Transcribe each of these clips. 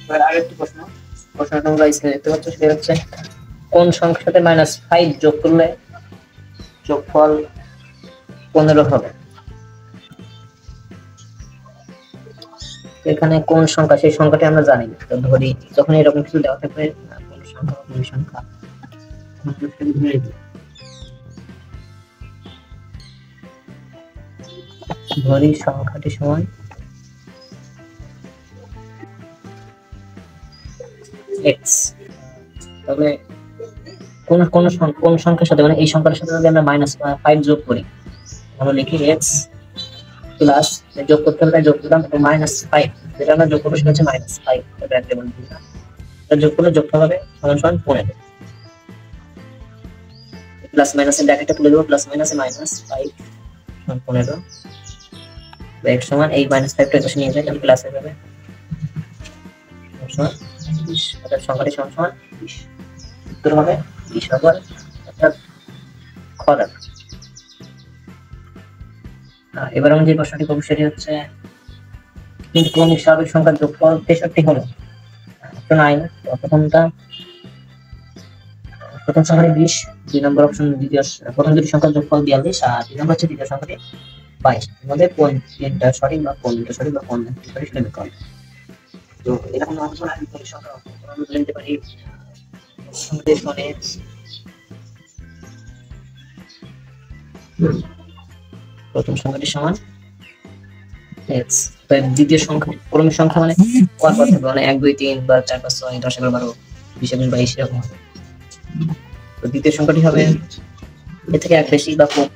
এবার আরেকটি প্রশ্ন, প্রশ্নটা তোমরা স্ক্রিনে দেখতে পাচ্ছ, সেটা হচ্ছে কোন সংখ্যার সাথে -5 যোগ করলে যোগফল 15 হবে। এখানে কোন সংখ্যা, সেই সংখ্যাটি আমরা জানি। তো ধরি যখন এরকম কিছু দেওয়া থাকবে কোন সংখ্যা কোন সংখ্যা ধরি সংখ্যাটি সমান x, তবে কোন কোন কোন সংখ্যার সাথে, মানে এই সংখ্যার সাথে যদি আমরা -5 যোগ করি, আমরা লিখি x প্লাস যোগ করতে হবে, যোগ করলাম -5, যেটা আমরা যোগ করবো সেটা হচ্ছে -5, এটা একটা বলে দিলাম। এটা যোগ করলে যোগফল হবে সমান সমান 15, প্লাস মাইনাসের ব্র্যাকেটটা তুলে দেবো, প্লাস মাইনাসে -5 সমান 15, x সমান এই -5 টা পাশে নিয়ে যাই, তাহলে প্লাস হয়ে যাবে সমান 20, অর্থাৎ সংখ্যাটি সমান সমান 20। উত্তর হবে 20 হবে, অর্থাৎ খ দাগ। এবার আমি যে প্রশ্নটি করব সেটি হচ্ছে তিনটি ক্রমিক স্বাভাবিক সংখ্যার যোগফল 63 হলো। প্রথম সংখ্যাটি 20, 2 নম্বর অপশন দ্বিতীয়, প্রথম দুটি সংখ্যার যোগফল 42, আর 2 নম্বর হচ্ছে দ্বিতীয় সংখ্যাটি 22। এর মধ্যে কোন তিনটা সঠিক বা কোন দুটো সঠিক বা কোন একটি সঠিক সেটা বের করতে হবে। তো এরকম অঙ্কন আমি কোন সংখ্যা আমরা জানতে পারি সংখ্যাটি মানে প্রথম সংখ্যাটি সমান x, তাই দ্বিতীয় সংখ্যা ক্রমিক সংখ্যা মানে কত থাকবে, মানে 1 2 3 বা 4 5 6 10 11 12 20 21 22 এরকম হবে। তো দ্বিতীয় সংখ্যাটি হবে এর থেকে এক বেশি বা কম।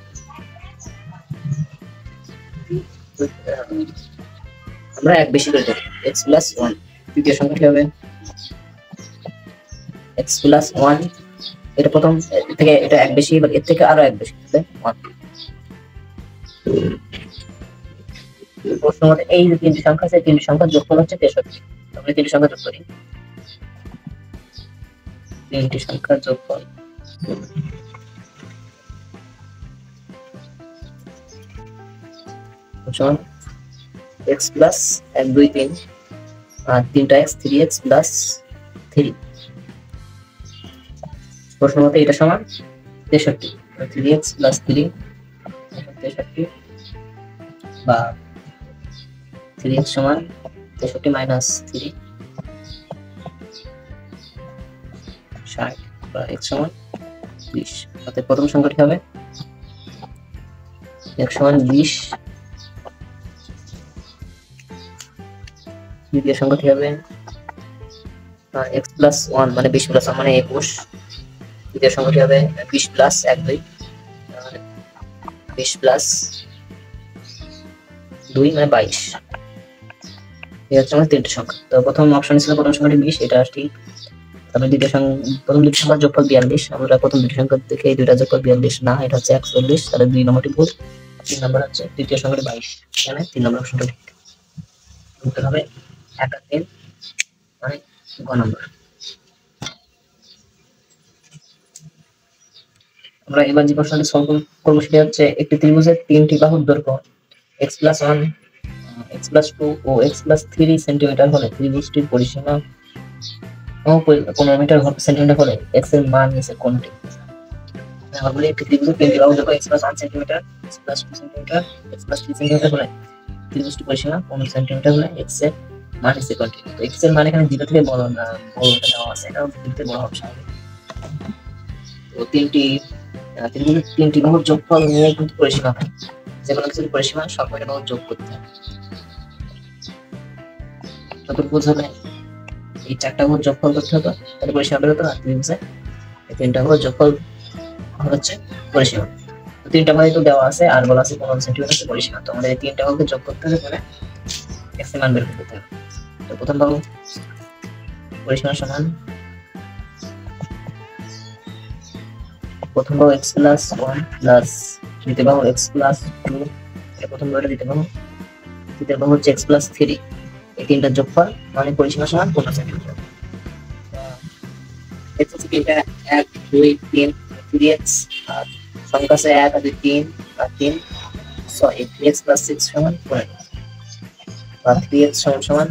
আমরা এক বেশি করে দেব, x plus 1। তৃতীয় সংখ্যাটি হবে x plus 1, এটা প্রথম থেকে এটা এক বেশি, বা এর থেকে আরো এক বেশি হবে 1। প্রশ্ন মতে এই যে তিনটি সংখ্যা আছে, তিনটি সংখ্যার যোগফল হচ্ছে 63। আমরা তিনটি সংখ্যা যোগ করি, তিনটি সংখ্যার যোগফল সমান x প্লাস 1 2 3 আর 3টা x 3x প্লাস 3। প্রশ্ন মতে এটা সমান 63, 3x প্লাস 3 63, বা 3x সমান 63 মাইনাস 3 60, বা x সমান 20। অর্থাৎ প্রথম সংখ্যাটি হবে x সমান 20, দ্বিতীয় সংখ্যাটি হবে x প্লাস 1 মানে 20 প্লাস 1 মানে 21, তৃতীয় সংখ্যাটি হবে 20 প্লাস 1 2 20 প্লাস 2 মানে 22। এই হচ্ছে আমাদের তিনটি সংখ্যা। তো প্রথম অপশন ছিল প্রথম সংখ্যাটি 20, এটা ঠিক। তারপরে প্রথম দুটি সংখ্যার যোগফল 42, আমরা প্রথম দুটি সংখ্যা দেখে এই দুইটা যোগফল 42 না, এটা হচ্ছে 41, তাহলে 2 নম্বরটি ভুল। 3 নম্বর হচ্ছে তৃতীয় সংখ্যাটি 22, এখানে 3 নম্বর অপশনটা ঠিক। উত্তর হবে 1 আর 3 মানে গ নম্বর। আমরা এবার যে প্রশ্নটি সলভ করব সেটা হচ্ছে একটি ত্রিভুজের তিনটি বাহুর দৈর্ঘ্য x plus 1, x plus 2 ও x plus 3 সেন্টিমিটার হলে ত্রিভুজটির পরিসীমা 15 মিটার সেন্টিমিটার হলে x এর মান নিচে কোনটি? আমরা বলি একটি ত্রিভুজের তিনটি বাহুর দৈর্ঘ্য x plus 1 centimetre, x plus 2 centimetre, x plus 3 centimetre হলে ত্রিভুজটির পরিসীমা 15 সেন্টিমিটার হলে x এর মান নিচে কোনটি? তো x এর মান এখানে 0 থেকে বড় না, বড়টা দেওয়া আছে, এটা 0 থেকে বড় হবে স্বাভাবিক। তো ত্রিভুজের তিনটি বাহুর যোগফল নিয়ে কিন্তু পরিসীমা হয়, যে কোনো কিছুর পরিসীমা সবকটা বাহুর যোগ করতে হবে। চতুর্ভুজ হলে এই চারটা বাহুর যোগফল করতে হতো, তাহলে পরিসীমা বের হতো। আর ত্রিভুজে এই তিনটা বাহুর যোগফল হচ্ছে পরিসীমা। তো তিনটা বাহু তো দেওয়া আছে আর বলা আছে 15 সেন্টিমিটার পরিসীমা, তো আমাদের এই তিনটা বাহুকে যোগ করতে হবে, পরে x এর মান বের করতে হবে। তো প্রথম বাহু পরিসীমা সমান প্রথম বাহু x plus 1 প্লাস দ্বিতীয় বাহু x plus 2, এটা প্রথম বাহুটা দ্বিতীয় বাহু, তৃতীয় বাহু হচ্ছে x plus 3, এই তিনটা যোগফল মানে পরিসীমা সমান 15 সেন্টিমিটার। x হচ্ছে তিনটা 1 2 3 3x, আর সংখ্যা আছে 1 আর 2 3 আর 3 6, 3x plus 6 সমান 15, আর 3x সমান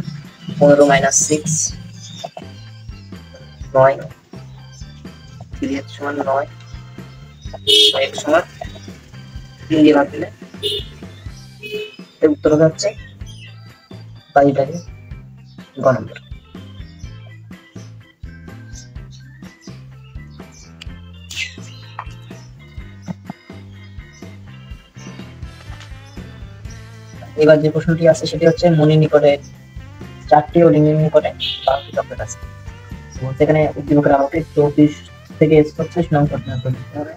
15 minus 6 9, 3x সমান 9, x সমান 3 দিয়ে ভাগ দিলে এর উত্তর হচ্ছে 22 গ নম্বর। এবার যে প্রশ্নটি আছে সেটি হচ্ছে মনির নিকটে 4টি ও রিনির নিকটে 12টি চকলেট আছে। সেখানে উদ্দীপকের আলোকে 34 থেকে 36 নং পর্যন্ত লিখতে হবে।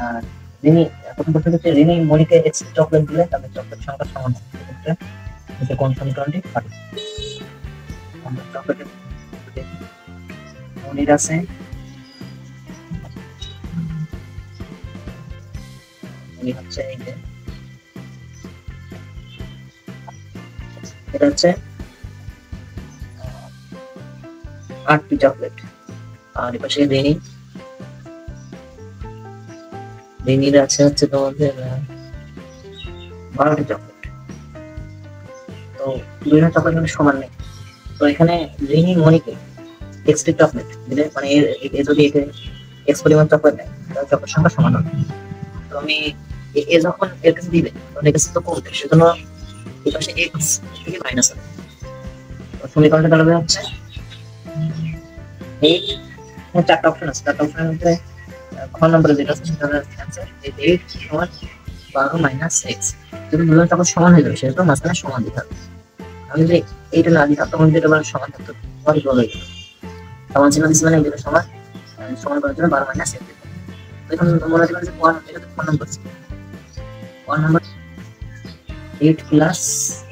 আর রিনি, প্রথম প্রশ্ন হচ্ছে রিনি মনিকে এক্স চকলেট দিলে তাদের চকলেট সংখ্যা সমান হবে। এক্ষেত্রে কোন সমীকরণটি সঠিক? আমরা চকলেটের মনির আছে মনির হচ্ছে এই যে এটা হচ্ছে 8টি চকলেট, আর এপাশে রিনির আছে হচ্ছে তোমাদের 12টি চকলেট। তো দুইটা চকলেট কিন্তু সমান নেই। তো এখানে রিনি মনিকে এক্সটি চকলেট দিলে মানে এ যদি একে এক্স পরিমাণ চকলেট দেয় তাহলে চকলেট সংখ্যা সমান হবে। তো আমি এ যখন এর কাছে দিবে তখন এর কাছে তো কমবে, সেজন্য এই পাশে এক্স থেকে মাইনাস হবে। সমীকরণটা দাঁড়াবে হচ্ছে এই 4টা অপশন আছে, 4টা অপশনের মধ্যে খ নম্বরে যেটা আছে সেটা হচ্ছে অ্যানসার 8 সমান 12 মাইনাস এক্স। যদি দুটো তখন সমান হয়ে যাবে সেটা মাঝখানে সমান দিতে হবে। আমি যদি এইটা না দিতাম তখন যেটা মানে সমান থাকতো ওয়ান বড় হয়ে যেত। সমান চিহ্ন দিচ্ছি মানে যেটা সমান সমান করার জন্য 12 মাইনাস এক্স। এখন মনে রাখবেন যে ওয়ান এটা তো 1 নম্বর ছিল, 1 নম্বর 8 প্লাস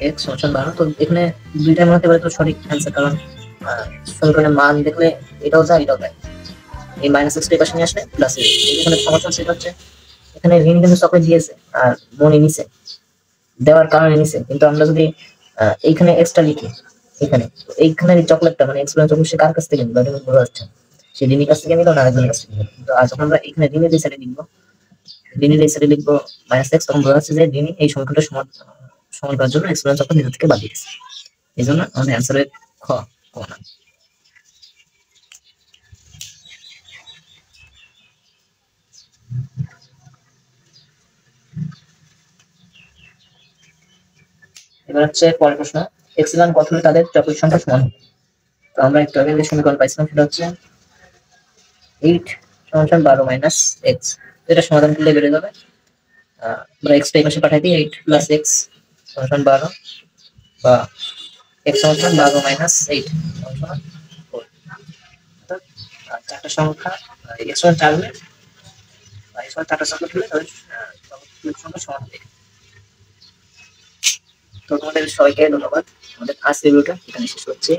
এক্স সমান 12। তো এখানে দুইটার মধ্যে তো সঠিক অ্যানসার, কারণ সমীকরণের মান দেখলে এটাও যায় এটাও যায়। এই মাইনাস এক্স টা পাশে নিয়ে আসলে প্লাস এখানে সমস্যা সেটা হচ্ছে এখানে ঋণ কিন্তু চকলেট দিয়েছে আর মনি নিচে দেওয়ার কারণে নিচে, কিন্তু আমরা যদি এইখানে এক্সট্রা লিখি এখানে এইখানে চকলেটটা মানে এক্সপ্লেন চকলেট সে কার কাছ থেকে নিল এটা বোঝা যাচ্ছে, সে ঋণীর কাছ থেকে নিল না আরেকজনের কাছ থেকে নিল। কিন্তু আর যখন আমরা এখানে ঋণের এই সাইডে লিখবো, ঋণের এই সাইডে লিখবো মাইনাস এক্স, তখন বোঝা যাচ্ছে যে ঋণী এই সমীকরণটা সমান করার জন্য এক্সপ্লেন চকলেট নিজে থেকে বাদ দিয়েছে। এই জন্য আমাদের অ্যান্সারে খ কোনা। এবার হচ্ছে পরের প্রশ্ন, এক্সিলন কত হলে তাদের চকলেট সংখ্যা সমান হবে? তো আমরা একটু আগে যে সমীকরণ পাইছিলাম সেটা হচ্ছে 8 সমান 12 মাইনাস এক্স। এটা সমাধান করলে বেড়ে যাবে, আমরা এক্স টা এই পাশে পাঠাই দিই 8 প্লাস এক্স সমান 12 বা এক্স সমান 12 মাইনাস 8 সমান 4। অর্থাৎ চারটা সংখ্যা এক্স সমান 4 হলে বা এক্স সমান 4টা সংখ্যা হলে তাদের চকলেট সংখ্যা সমান হবে। তো তোমাদের সবাইকে ধন্যবাদ। আমাদের আজকের ভিডিওটা এখানে শেষ হচ্ছে।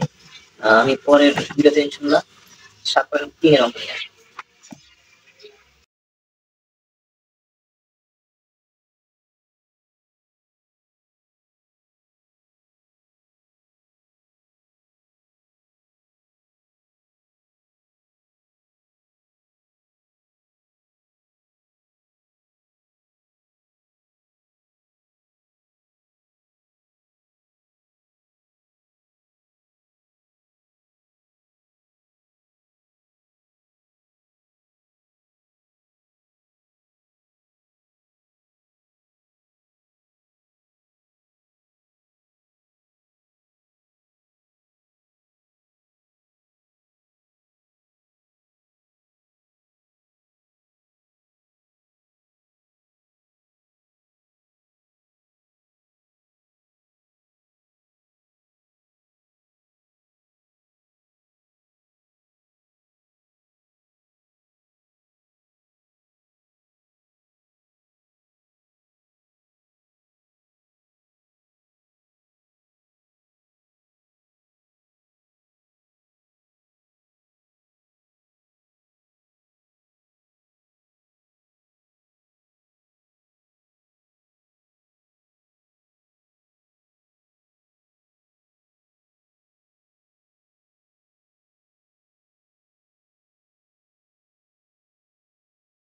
আমি পরের ভিডিওতে ইনশাআল্লাহ 7.3 এর অঙ্ক নিয়ে আসবো।